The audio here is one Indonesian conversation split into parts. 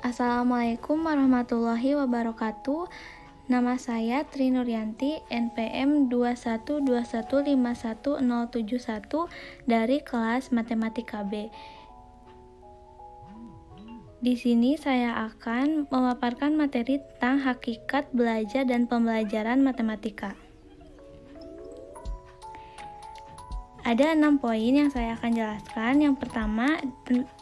Assalamualaikum warahmatullahi wabarakatuh. Nama saya Tri Nuryanti, NPM 212151071 dari kelas Matematika B. Di sini saya akan memaparkan materi tentang hakikat belajar dan pembelajaran matematika. Ada 6 poin yang saya akan jelaskan. Yang pertama,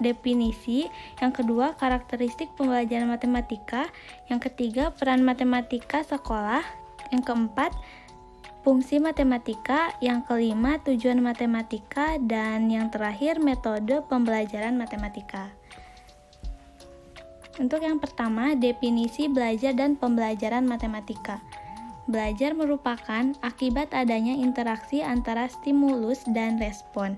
definisi. Yang kedua, karakteristik pembelajaran matematika. Yang ketiga, peran matematika sekolah. Yang keempat, fungsi matematika. Yang kelima, tujuan matematika. Dan yang terakhir, metode pembelajaran matematika. Untuk yang pertama, definisi belajar dan pembelajaran matematika. Belajar merupakan akibat adanya interaksi antara stimulus dan respon.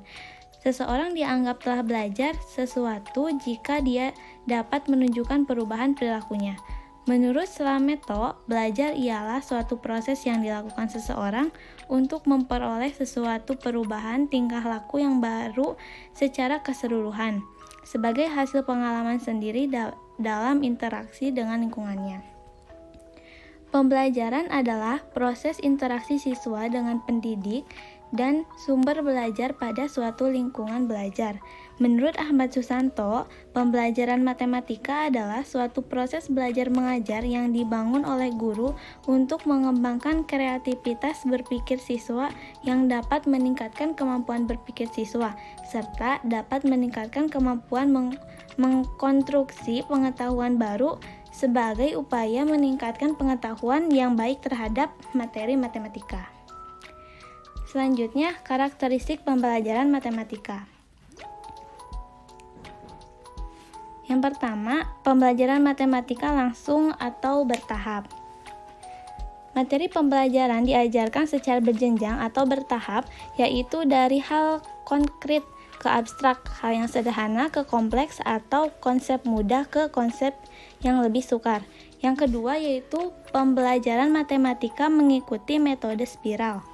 Seseorang dianggap telah belajar sesuatu jika dia dapat menunjukkan perubahan perilakunya. Menurut Slameto, belajar ialah suatu proses yang dilakukan seseorang untuk memperoleh sesuatu perubahan tingkah laku yang baru secara keseluruhan, sebagai hasil pengalaman sendiri dalam interaksi dengan lingkungannya. Pembelajaran adalah proses interaksi siswa dengan pendidik dan sumber belajar pada suatu lingkungan belajar. Menurut Ahmad Susanto, pembelajaran matematika adalah suatu proses belajar mengajar yang dibangun oleh guru untuk mengembangkan kreativitas berpikir siswa yang dapat meningkatkan kemampuan berpikir siswa, serta dapat meningkatkan kemampuan mengkonstruksi pengetahuan baru sebagai upaya meningkatkan pengetahuan yang baik terhadap materi matematika. Selanjutnya, karakteristik pembelajaran matematika. Yang pertama, pembelajaran matematika langsung atau bertahap. Materi pembelajaran diajarkan secara berjenjang atau bertahap, yaitu dari hal konkret ke abstrak, hal yang sederhana ke kompleks, atau konsep mudah ke konsep yang lebih sukar. Yang kedua yaitu pembelajaran matematika mengikuti metode spiral.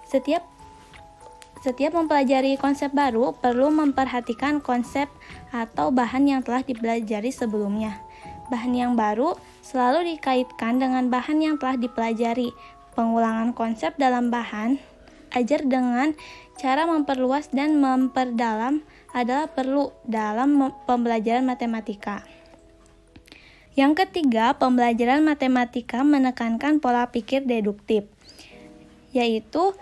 Setiap mempelajari konsep baru perlu memperhatikan konsep atau bahan yang telah dipelajari sebelumnya. Bahan yang baru selalu dikaitkan dengan bahan yang telah dipelajari. Pengulangan konsep dalam bahan ajar dengan cara memperluas dan memperdalam adalah perlu dalam pembelajaran matematika. Yang ketiga, pembelajaran matematika menekankan pola pikir deduktif, yaitu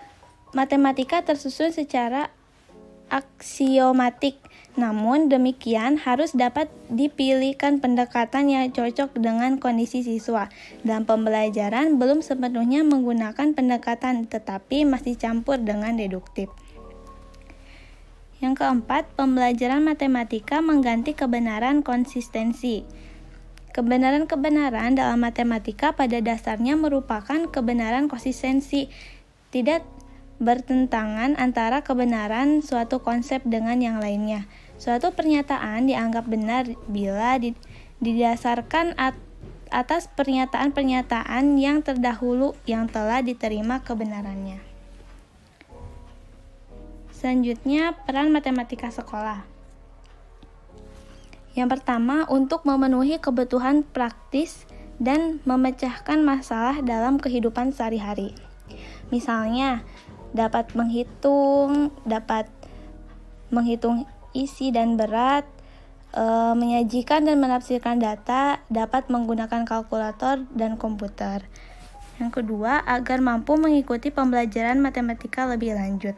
matematika tersusun secara aksiomatik. Namun demikian harus dapat dipilihkan pendekatan yang cocok dengan kondisi siswa. Dalam pembelajaran belum sepenuhnya menggunakan pendekatan, tetapi masih campur dengan deduktif. Yang keempat, pembelajaran matematika mengganti kebenaran konsistensi. Kebenaran-kebenaran dalam matematika pada dasarnya merupakan kebenaran konsistensi, tidak bertentangan antara kebenaran suatu konsep dengan yang lainnya. Suatu pernyataan dianggap benar bila didasarkan atas pernyataan-pernyataan yang terdahulu yang telah diterima kebenarannya. Selanjutnya, peran matematika sekolah. Yang pertama, untuk memenuhi kebutuhan praktis dan memecahkan masalah dalam kehidupan sehari-hari. Misalnya, dapat menghitung isi dan berat, menyajikan dan menafsirkan data, dapat menggunakan kalkulator dan komputer. Yang kedua, agar mampu mengikuti pembelajaran matematika lebih lanjut.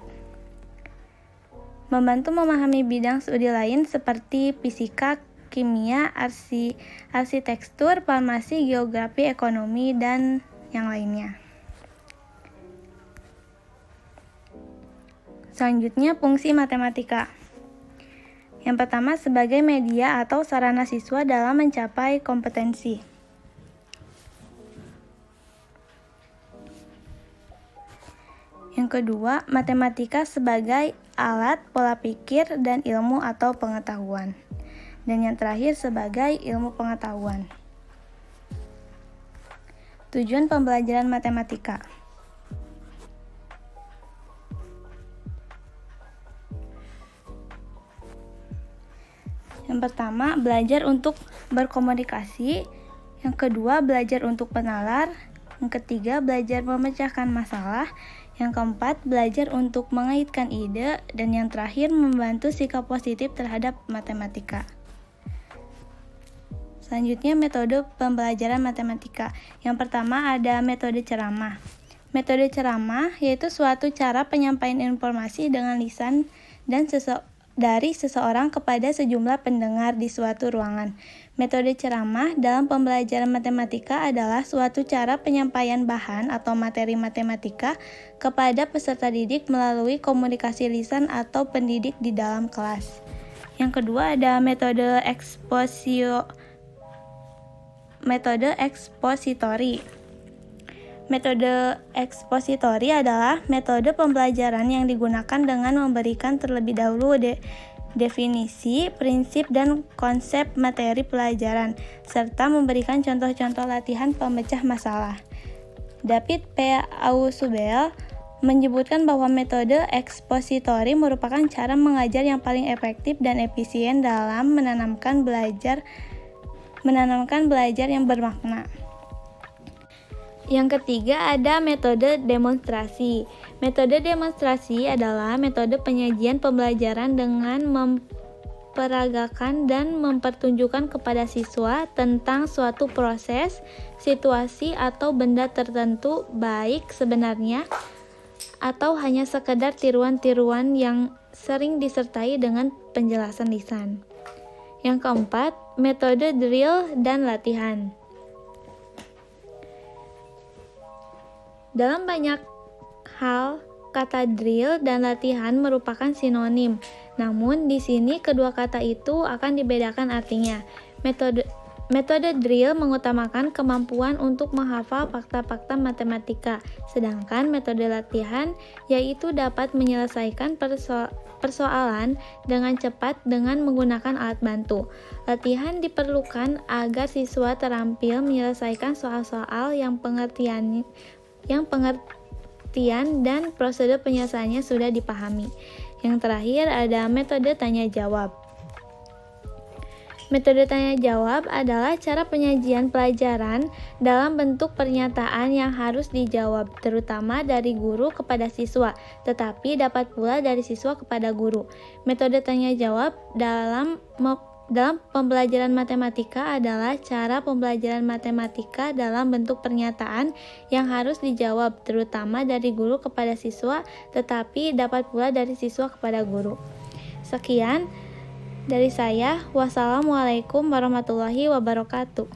Membantu memahami bidang studi lain seperti fisika, kimia, arsitektur, farmasi, geografi, ekonomi, dan yang lainnya. Selanjutnya, fungsi matematika. Yang pertama, sebagai media atau sarana siswa dalam mencapai kompetensi. Yang kedua, matematika sebagai alat pola pikir dan ilmu atau pengetahuan. Dan yang terakhir, sebagai ilmu pengetahuan. Tujuan pembelajaran matematika. Yang pertama, belajar untuk berkomunikasi. Yang kedua, belajar untuk menalar. Yang ketiga, belajar memecahkan masalah. Yang keempat, belajar untuk mengaitkan ide. Dan yang terakhir, membantu sikap positif terhadap matematika. Selanjutnya, metode pembelajaran matematika. Yang pertama ada metode ceramah. Metode ceramah yaitu suatu cara penyampaian informasi dengan lisan dan dari seseorang kepada sejumlah pendengar di suatu ruangan. Metode ceramah dalam pembelajaran matematika adalah suatu cara penyampaian bahan atau materi matematika kepada peserta didik melalui komunikasi lisan atau pendidik di dalam kelas. Yang kedua ada metode ekspositori. Metode ekspositori adalah metode pembelajaran yang digunakan dengan memberikan terlebih dahulu definisi, prinsip, dan konsep materi pelajaran, serta memberikan contoh-contoh latihan pemecah masalah. David P. Ausubel menyebutkan bahwa metode ekspositori merupakan cara mengajar yang paling efektif dan efisien dalam menanamkan belajar yang bermakna. Yang ketiga ada metode demonstrasi. Metode demonstrasi adalah metode penyajian pembelajaran dengan memperagakan dan mempertunjukkan kepada siswa tentang suatu proses, situasi, atau benda tertentu, baik sebenarnya atau hanya sekedar tiruan-tiruan yang sering disertai dengan penjelasan lisan. Yang keempat, metode drill dan latihan. Dalam banyak hal, kata drill dan latihan merupakan sinonim. Namun, di sini kedua kata itu akan dibedakan artinya. Metode drill mengutamakan kemampuan untuk menghafal fakta-fakta matematika, sedangkan metode latihan yaitu dapat menyelesaikan persoalan dengan cepat dengan menggunakan alat bantu. Latihan diperlukan agar siswa terampil menyelesaikan soal-soal yang pengertian dan prosedur penyelesaiannya sudah dipahami. Yang terakhir ada metode tanya jawab. Metode tanya jawab adalah cara penyajian pelajaran dalam bentuk pernyataan yang harus dijawab, terutama dari guru kepada siswa, tetapi dapat pula dari siswa kepada guru. Metode tanya jawab dalam pembelajaran matematika adalah cara pembelajaran matematika dalam bentuk pernyataan yang harus dijawab, terutama dari guru kepada siswa, tetapi dapat pula dari siswa kepada guru. Sekian dari saya. Wassalamualaikum warahmatullahi wabarakatuh.